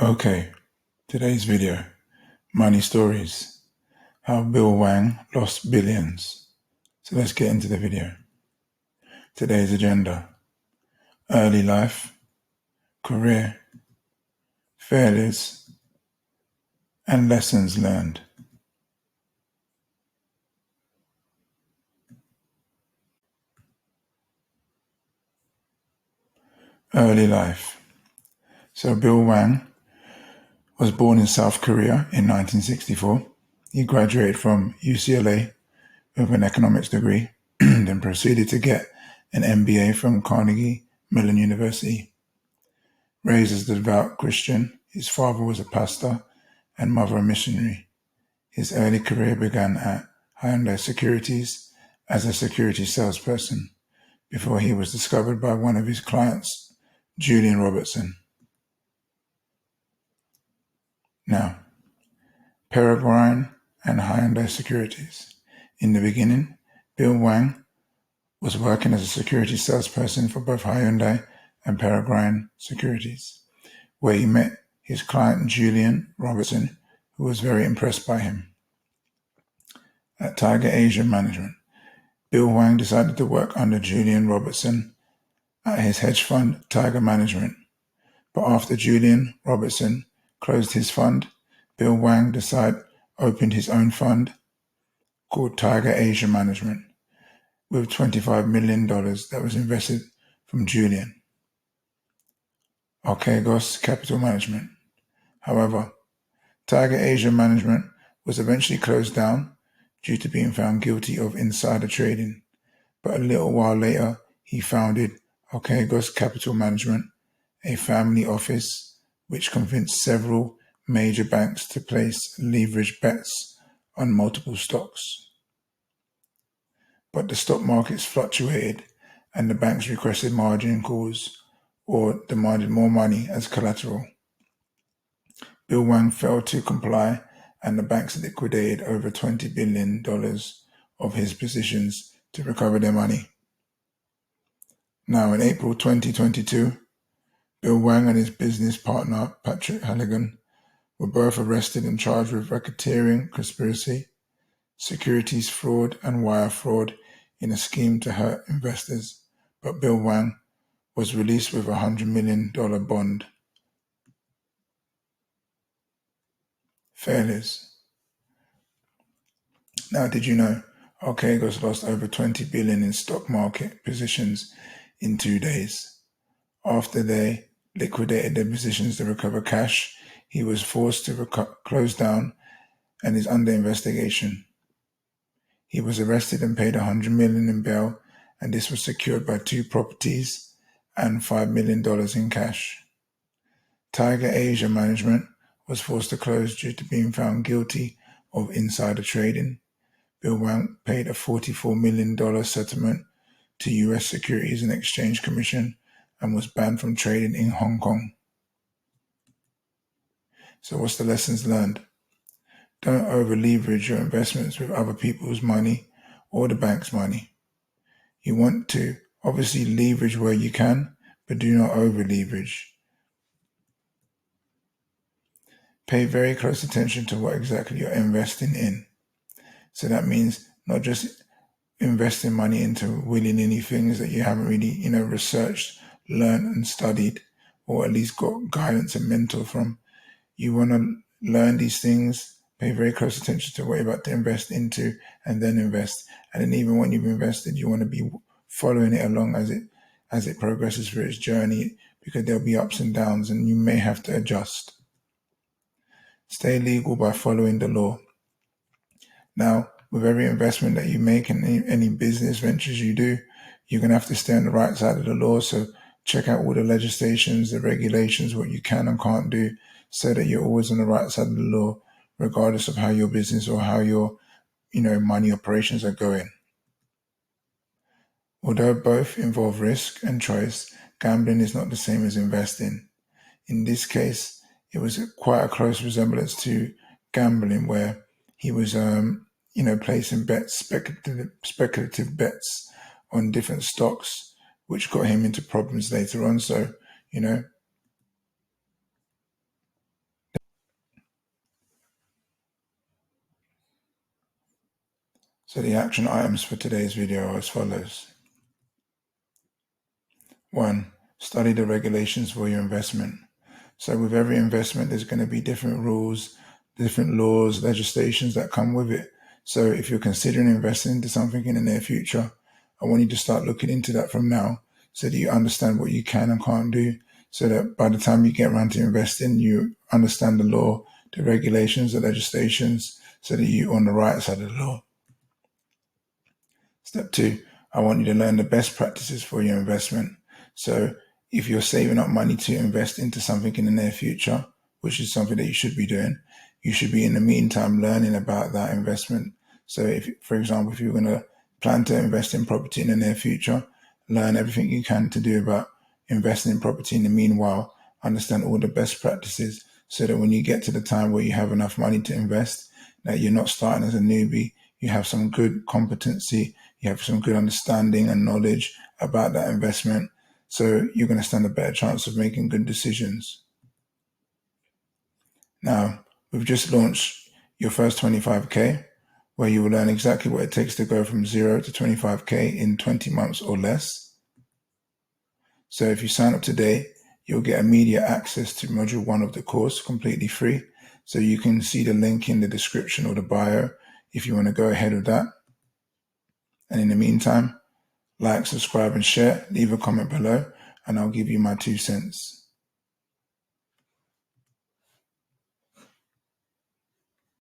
Okay, today's video, money stories, how Bill Hwang lost billions. So let's get into the video. Today's agenda, early life, career, failures, and lessons learned. Early life. So Bill Hwang was born in South Korea in 1964. He graduated from UCLA with an economics degree, then proceeded to get an MBA from Carnegie Mellon University. Raised as a devout Christian, his father was a pastor and mother a missionary. His early career began at Hyundai Securities as a security salesperson before he was discovered by one of his clients, Julian Robertson. Now, Peregrine and Hyundai Securities. In the beginning, Bill Hwang was working as a security salesperson for both Hyundai and Peregrine Securities, where he met his client Julian Robertson, who was very impressed by him. At Tiger Asia Management, Bill Hwang decided to work under Julian Robertson at his hedge fund, Tiger Management. But after Julian Robertson closed his fund, Bill Hwang opened his own fund called Tiger Asia Management with $25 million that was invested from Julian. Archegos Capital Management. However, Tiger Asia Management was eventually closed down due to being found guilty of insider trading, but a little while later he founded Archegos Capital Management, a family office which convinced several major banks to place leveraged bets on multiple stocks. But the stock markets fluctuated and the banks requested margin calls or demanded more money as collateral. Bill Hwang failed to comply and the banks liquidated over $20 billion of his positions to recover their money. Now in April 2022, Bill Hwang and his business partner Patrick Halligan were both arrested and charged with racketeering conspiracy, securities fraud and wire fraud in a scheme to hurt investors, but Bill Hwang was released with a $100 million bond. Failures. Now, did you know Archegos lost over $20 billion in stock market positions in 2 days? After they liquidated their positions to recover cash, he was forced to close down and is under investigation. He was arrested and paid $100 million in bail, and this was secured by 2 properties and $5 million in cash. Tiger Asia Management was forced to close due to being found guilty of insider trading. Bill Hwang paid a $44 million settlement to U.S. Securities and Exchange Commission and was banned from trading in Hong Kong. So what's the lessons learned? Don't over-leverage your investments with other people's money or the bank's money. You want to obviously leverage where you can, but do not over-leverage. Pay very close attention to what exactly you're investing in. So that means not just investing money into willy-nilly things that you haven't really, researched, learned and studied, or at least got guidance and mentor from. You want to learn these things, pay very close attention to what you're about to invest into, and then invest. And then even when you've invested, you want to be following it along as it progresses through its journey, because there'll be ups and downs and you may have to adjust. Stay legal by following the law. Now, with every investment that you make and any business ventures you do, you're going to have to stay on the right side of the law. So check out all the legislations, the regulations, what you can and can't do, so that you're always on the right side of the law, regardless of how your business or how your, money operations are going. Although both involve risk and choice, gambling is not the same as investing. In this case, it was quite a close resemblance to gambling, where he was, placing bets, speculative bets on different stocks, which got him into problems later on. So, So the action items for today's video are as follows. 1. Study the regulations for your investment. So with every investment, there's going to be different rules, different laws, legislations that come with it. So if you're considering investing into something in the near future, I want you to start looking into that from now so that you understand what you can and can't do, so that by the time you get around to investing, you understand the law, the regulations, the legislations, so that you're on the right side of the law. Step 2, I want you to learn the best practices for your investment. So if you're saving up money to invest into something in the near future, which is something that you should be doing, you should be in the meantime learning about that investment. So if, for example, if you're going to plan to invest in property in the near future, learn everything you can to do about investing in property in the meanwhile, understand all the best practices so that when you get to the time where you have enough money to invest, that you're not starting as a newbie, you have some good competency, you have some good understanding and knowledge about that investment. So you're going to stand a better chance of making good decisions. Now, we've just launched your first 25K, where you will learn exactly what it takes to go from 0 to 25K in 20 months or less. So if you sign up today, you'll get immediate access to module 1 of the course completely free. So you can see the link in the description or the bio if you want to go ahead with that. And in the meantime, like, subscribe, and share. Leave a comment below, and I'll give you my 2 cents.